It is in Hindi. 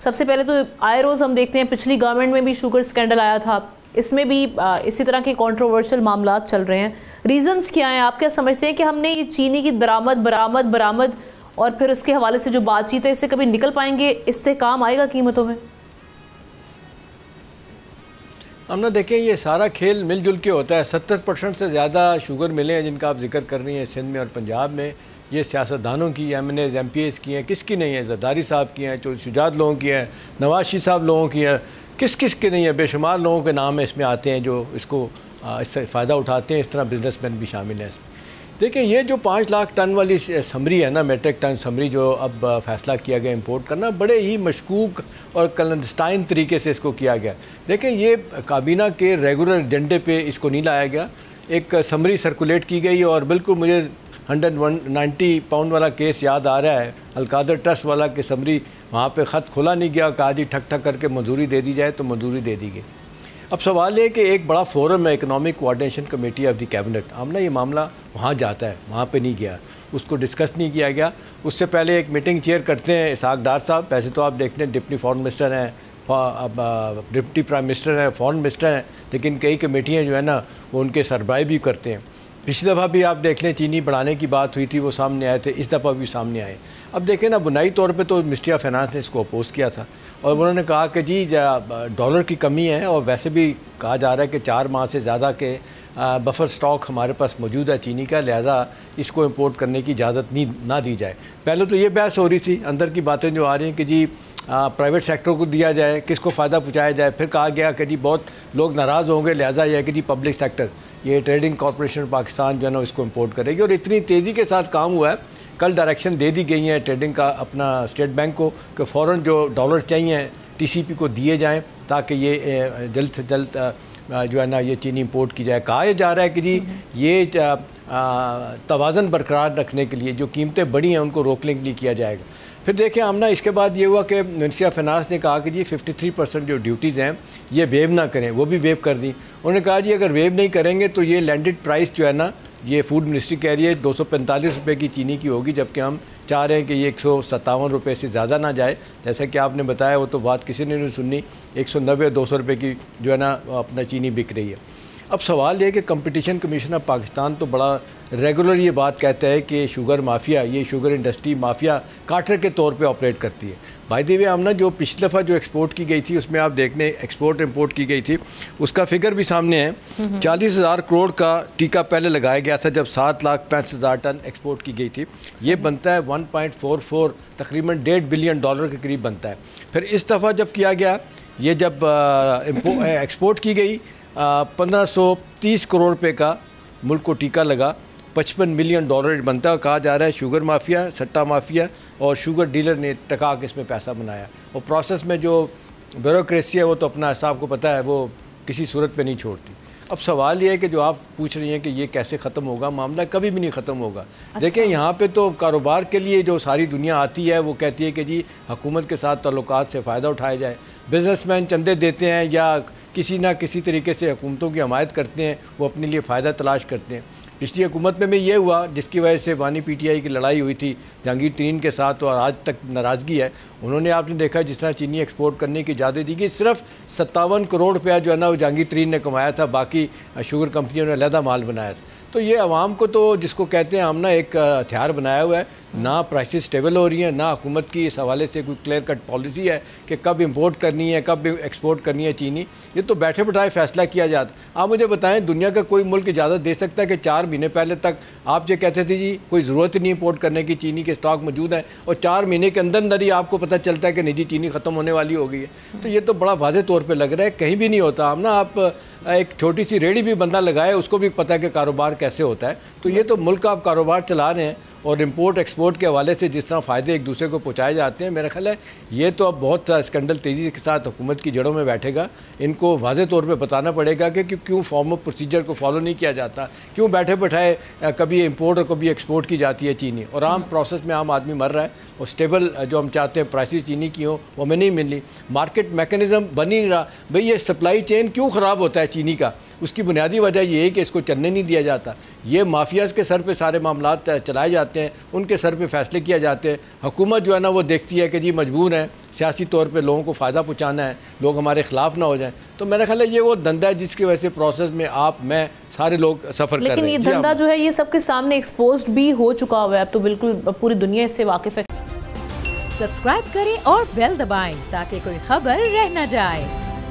सबसे पहले तो आए रोज़ हम देखते हैं पिछली गवर्नमेंट में भी शुगर स्कैंडल आया था, इसमें भी इसी तरह के कंट्रोवर्शियल मामला चल रहे हैं। रीजंस क्या हैं? आप क्या समझते हैं कि हमने ये चीनी की दरामद बरामद और फिर उसके हवाले से जो बातचीत है, इससे कभी निकल पाएंगे? इससे काम आएगा कीमतों में? हम ना देखें, ये सारा खेल मिलजुल के होता है। 70% से ज़्यादा शुगर मिले हैं जिनका आप जिक्र कर रही हैं सिंध में और पंजाब में, ये सियासतदानों की, MNAs MPAs की हैं, किसकी नहीं है? ज़रदारी साहब की हैं, शुजात लोगों की हैं, नवाज शरीफ साहब लोगों की हैं, किस किस की नहीं है? बेशुमार लोगों के नाम इसमें आते हैं जो इससे फ़ायदा उठाते हैं। इस तरह बिजनेसमैन भी शामिल हैं इसमें। देखिए, ये जो 5 लाख टन वाली समरी है ना, मेट्रिक टन समरी, जो अब फ़ैसला किया गया इंपोर्ट करना, बड़े ही मशकूक और क्लैंडस्टाइन तरीके से इसको किया गया। देखिए, ये काबीना के रेगुलर एजेंडे पे इसको नहीं लाया गया। एक समरी सर्कुलेट की गई और बिल्कुल मुझे 190 पाउंड वाला केस याद आ रहा है, अलकादर ट्रस्ट वाला, कि समरी वहाँ पे ख़त खोला नहीं गया, कहा जी ठक ठक करके मंजूरी दे दी जाए, तो मंजूरी दे दी गई। अब सवाल ये कि एक बड़ा फोरम है, economic coordination committee of the cabinet, आमना ये मामला वहाँ जाता है, वहाँ पे नहीं गया, उसको डिस्कस नहीं किया गया। उससे पहले एक मीटिंग चेयर करते हैं इसहाक डार साहब। वैसे तो आप देखते हैं डिप्टी फॉरेन मिनिस्टर हैं, अब डिप्टी प्राइम मिनिस्टर हैं, फॉरेन मिनिस्टर हैं, लेकिन कई कमेटियाँ जो है ना वो उनके सरबराही भी करते हैं। पिछली दफ़ा भी आप देख लें, चीनी बढ़ाने की बात हुई थी, वो सामने आए थे, इस दफ़ा भी सामने आए। अब देखें ना, बुनियादी तौर पे तो मिनिस्ट्री ऑफ फाइनेंस ने इसको अपोज़ किया था और उन्होंने कहा कि जी डॉलर की कमी है और वैसे भी कहा जा रहा है कि 4 माह से ज़्यादा के बफर स्टॉक हमारे पास मौजूद है चीनी का, लिहाजा इसको इंपोर्ट करने की इजाज़त ना दी जाए। पहले तो ये बहस हो रही थी, अंदर की बातें जो आ रही हैं कि जी प्राइवेट सेक्टर को दिया जाए, किसको फ़ायदा पहुँचाया जाए। फिर कहा गया कि जी बहुत लोग नाराज़ होंगे, लिहाजा यह है कि जी पब्लिक सेक्टर, ये ट्रेडिंग कॉरपोरेशन पाकिस्तान जो है ना इसको इंपोर्ट करेगी। और इतनी तेज़ी के साथ काम हुआ है, कल डायरेक्शन दे दी गई है ट्रेडिंग का अपना स्टेट बैंक को कि फ़ौरन जो डॉलर चाहिए TCP को दिए जाएं ताकि ये जल्द से जल्द जो है ना ये चीनी इंपोर्ट की जाए। कहा जा रहा है कि जी ये तवाज़न बरकरार रखने के लिए जो कीमतें बढ़ी हैं उनको रोकने के लिए किया जाएगा। फिर देखें हमने इसके बाद ये हुआ कि मिनिस्ट्री ऑफ फाइनेंस ने कहा कि जी 53% जो ड्यूटीज़ हैं ये वेव ना करें, वो भी वेव कर दी। उन्होंने कहा जी अगर वेव नहीं करेंगे तो ये लैंडेड प्राइस जो है ना, ये फूड मिनिस्ट्री कह रही है 245 रुपये की चीनी की होगी, जबकि हम चाह रहे हैं कि ये 157 रुपये से ज़्यादा ना जाए। जैसा कि आपने बताया, वो तो बात किसी ने नहीं सुननी, 190-200 रुपये की जो है ना अपना चीनी बिक रही है। अब सवाल ये कि कंपटीशन कमीशन ऑफ पाकिस्तान तो बड़ा रेगुलर ये बात कहता है कि शुगर माफिया, ये शुगर इंडस्ट्री माफिया काटर के तौर पे ऑपरेट करती है। बाय द वे हम ना जो पिछली दफ़ा जो एक्सपोर्ट की गई थी उसमें आप देखने एक्सपोर्ट इंपोर्ट की गई थी, उसका फिगर भी सामने है। 40,000 करोड़ का टीका पहले लगाया गया था जब 7,65,000 टन एक्सपोर्ट की गई थी। ये बनता है 1.44 तकरीबन $1.5 बिलियन के करीब बनता है। फिर इस दफ़ा जब किया गया, ये जब एक्सपोर्ट की गई 1530 करोड़ रुपये का मुल्क को टीका लगा, $55 मिलियन बनता है। कहा जा रहा है शुगर माफिया, सट्टा माफिया और शुगर डीलर ने टका के इसमें पैसा बनाया। और प्रोसेस में जो ब्यूरोक्रेसी है वो तो अपना हिसाब को पता है, वो किसी सूरत पे नहीं छोड़ती। अब सवाल ये है कि जो आप पूछ रही हैं कि ये कैसे ख़त्म होगा, मामला कभी भी नहीं ख़त्म होगा। अच्छा। देखिए यहाँ पे तो कारोबार के लिए जो सारी दुनिया आती है वो कहती है कि जी हुकूमत के साथ ताल्लुकात से फ़ायदा उठाया जाए। बिजनेसमैन चंदे देते हैं या किसी ना किसी तरीके से हुकूमतों की हमायत करते हैं, वो अपने लिए फ़ायदा तलाश करते हैं। पिछली हुकूमत में भी ये हुआ, जिसकी वजह से वानी PTI की लड़ाई हुई थी जहांगीर तरीन के साथ और आज तक नाराज़गी है। उन्होंने आपने देखा जिस तरह चीनी एक्सपोर्ट करने की इजाज़त दी गई, सिर्फ 57 करोड़ रुपया जो है ना वो जहांगीर तरीन ने कमाया था, बाकी शुगर कंपनियों ने अलहदा माल बनाया था। तो ये आवाम को तो जिसको कहते हैं हम ना एक हथियार बनाया हुआ है, ना प्राइसेस स्टेबल हो रही हैं, ना हुकूमत की इस हवाले से कोई क्लियर कट पॉलिसी है कि कब इंपोर्ट करनी है कब एक्सपोर्ट करनी है चीनी। ये तो बैठे बैठाए फैसला किया जाता। आप मुझे बताएं, दुनिया का कोई मुल्क इजाज़त दे सकता है कि 4 महीने पहले तक आप जो कहते थे जी कोई ज़रूरत नहीं इंपोर्ट करने की, चीनी के स्टॉक मौजूद है, और 4 महीने के अंदर अंदर ही आपको पता चलता है कि निजी चीनी ख़त्म होने वाली हो गई है। तो ये तो बड़ा वाज़े तौर पर लग रहा है, कहीं भी नहीं होता। हम ना आप एक छोटी सी रेडी भी बंदा लगाए, उसको भी पता है कि कारोबार कैसे होता है। तो ये तो मुल्क का आप कारोबार चला रहे हैं और इंपोर्ट एक्सपोर्ट के हवाले से जिस तरह फ़ायदे एक दूसरे को पहुँचाए जाते हैं, मेरा ख्याल है ये तो अब बहुत स्कैंडल तेज़ी के साथ हुकूमत की जड़ों में बैठेगा। इनको वाज़े तौर पे बताना पड़ेगा कि क्यों फॉर्म ऑफ प्रोसीजर को फॉलो नहीं किया जाता, क्यों बैठे बैठाए कभी इंपोर्ट और कभी एक्सपोर्ट की जाती है चीनी, और आम प्रोसेस में आम आदमी मर रहा है। और स्टेबल जो हम चाहते हैं प्राइसेस चीनी की हो वो हमें नहीं मिल रही, मार्केट मैकेनिज़्म बन ही नहीं रहा। भाई ये सप्लाई चेन क्यों ख़राब होता है चीनी का? उसकी बुनियादी वजह ये है कि इसको चलने नहीं दिया जाता। ये माफियाज़ के सर पे सारे मामलात चलाए जाते हैं, उनके सर पे फैसले किए जाते हैं। हुकूमत जो है ना वो देखती है कि जी मजबूर हैं सियासी तौर पे लोगों को फ़ायदा पहुँचाना है, लोग हमारे ख़िलाफ़ ना हो जाएं। तो मेरा ख्याल है ये वो धंधा है जिसकी वजह से प्रोसेस में आप, मैं, सारे लोग सफ़र कर रहे हैं। लेकिन ये धंधा जो है ये सबके सामने एक्सपोज्ड भी हो चुका हुआ है, अब तो बिल्कुल पूरी दुनिया इससे वाकिफ़ है। सब्सक्राइब करें और बेल दबाएं ताकि कोई खबर रह न जाए।